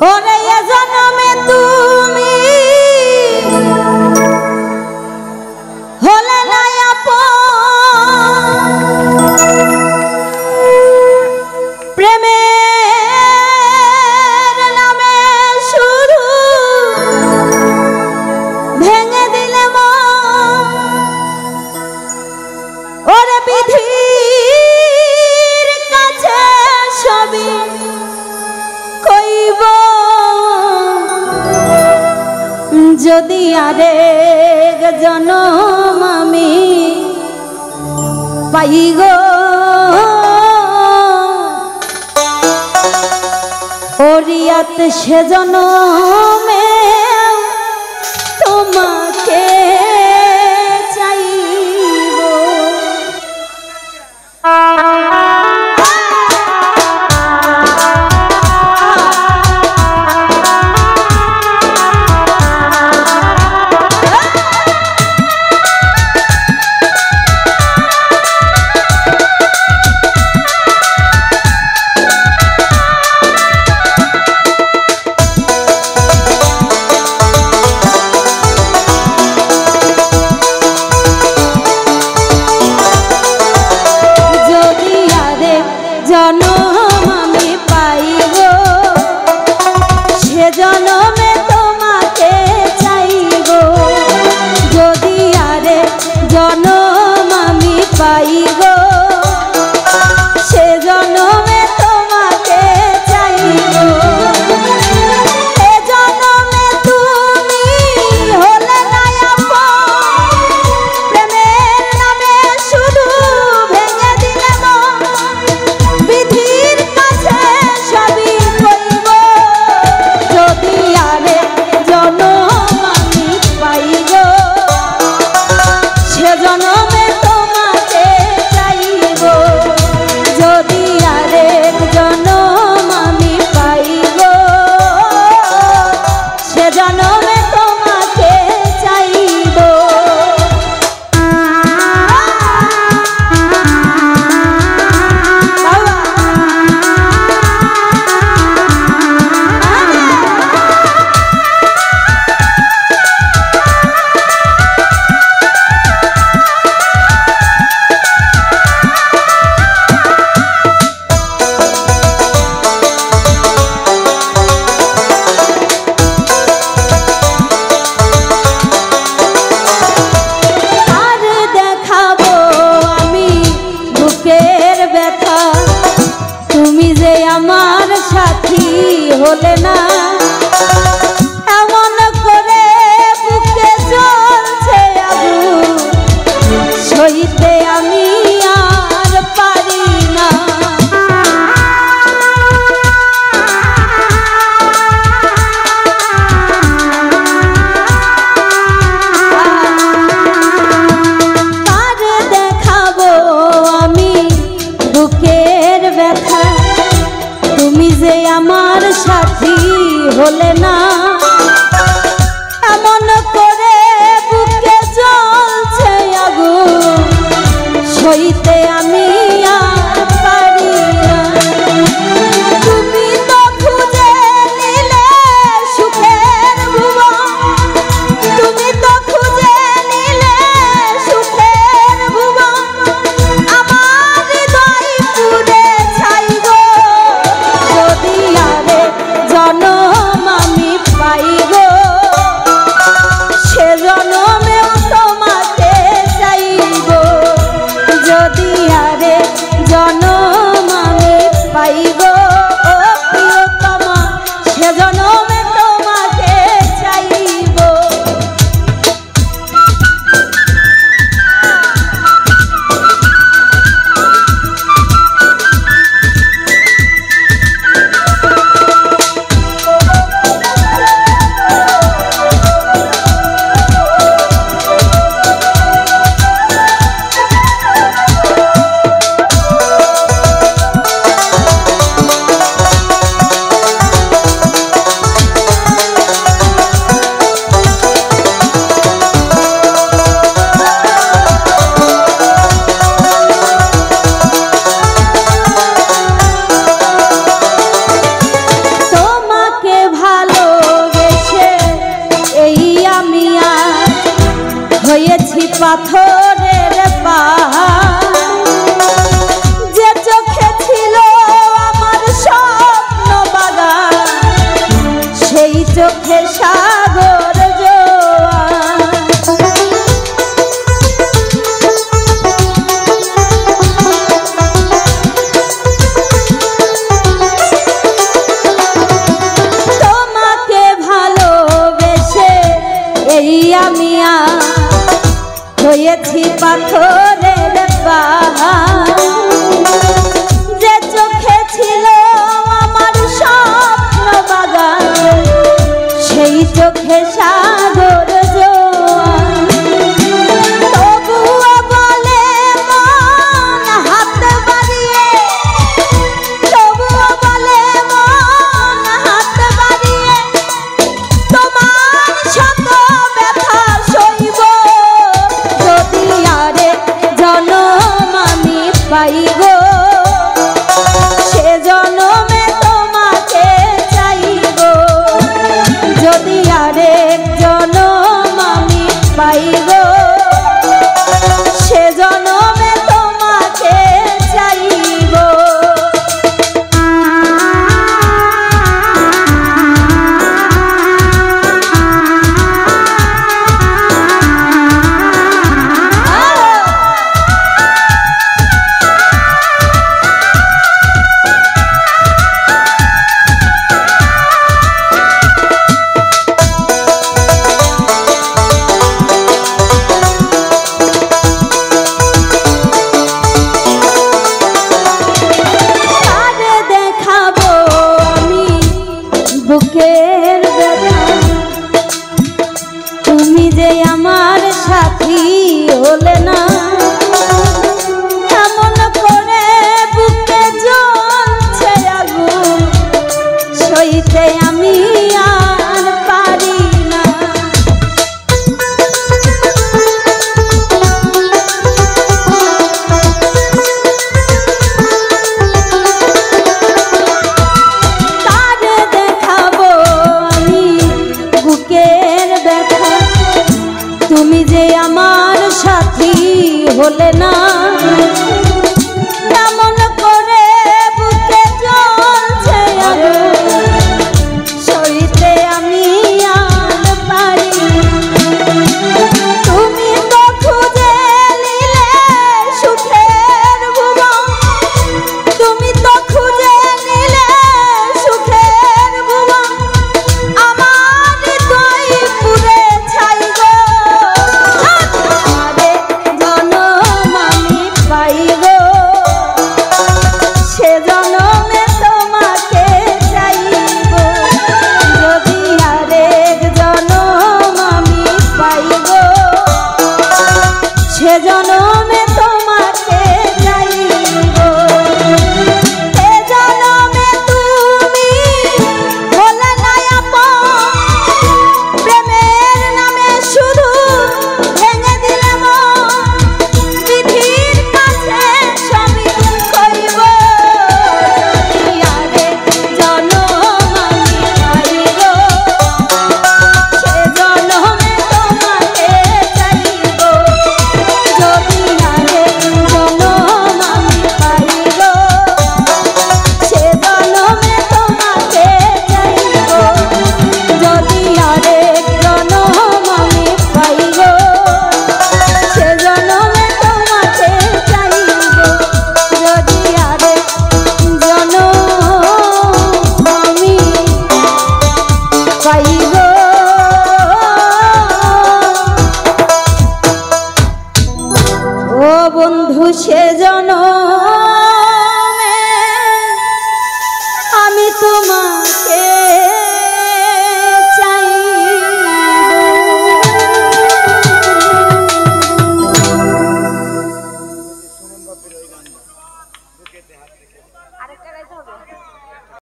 ওরে এ জন্মে তুমি হলে না প্রেমের নামে শুরু ভেঙে দিলে ওরে বিধির কাছে সবই কইব যদি আরেক জনম আমি পাই গো ওরিয়াত সে জনমে তোমাকে চাইব। জনম আমি পাইব সে জনমে তোমাকে চাইব যদি আরে জনম আমি পাইব সে জনমে তোমাকে চাইব। এ জনমে তুমি হলে না প্রেমের নামে শুধু ভেঙে দিলে বিধির কাছে সবই কইব যদি আরে জনম আমি পাইব সে জনমে তোমাকে চাইব যদি আরেক জনম আমি পাইব সে জনমে তোমাকে চাইব। তুমি যে আমার সাথী হলে না এমন করে বুকে জ্বলছে আগুন সইতে আমি আর পারি না। আর দেখাবো আমি বুকের ব্যথা তুমি যে আমার সাথী হলে না এমন করে বুকে জ্বলছে আগুন সইতে আমি আর পারি না। তুমি তো খুঁজে নিলে সুখের ভুবন তুমি তো খুঁজে নিলে সুখের ভুবন আমার হৃদয় পুড়ে ছাইব যদি আরে জনম আমি পাইব সে জনমেও তোমাকে চাইব যদি পাথরের পাহাড়, যে চোখে ছিল আমার স্বপ্ন বাগান, সেই চোখে সাগর জোয়ার। তোমাকে ভালোবেসে এই আমি হয়েছি পাথরের পাহাড়, যে চোখে ছিল আমার স্বপ্ন বাগান, সেই চোখে সাগর জোয়ার। তবুও বলে মন হাত বাড়িয়ে, তবুও বলে মন হাত বাড়িয়ে, তোমার শত ব্যথা সইব যদি আরে জনম আমি পাইব, সে জনমে তোমাকে চাইব। যদি আরেক জনম আমি পাইব, সে জনমে তোমাকে চাইব। বুকের ব্যথা তুমি যে আমার সাথী হলে না, এমন করে বুকে জ্বলছে আগুন, সইতে আমি আর পারি না। তুমি যে আমার সাথী হলে না, এমন করে বুকে জ্বলছে আগুন, সইতে আমি আর পারি। তুমি তো খুঁজে নিলে সুখের ভুবন, তুমি তো খুঁজে নিলে সুখের ভুবন, আমার হৃদয় পুরে ছাই গো। সে জনমে তোমাকে চাইব, যদি আরেক জনম আমি পাইব, সে জনমে তোমাকে চাইব। সে জনমে তুমি বলে না আপন, প্রেমের নামে শুধু ভেঙে দিলে মন, বিধির কাছে সবই কইব। যদি আরেক জনম আমি পাইব, সে জনমে তোমাকে চাইব। যদি আরেক জনম আমি পাইব, সে জনমে তোমাকে চাইব। যদি আরেক জনম আমি পাইব, সে জনমে তোমাকে চাইব। যদি আরেক জনম আমি পাইব, ও বন্ধু সে জনম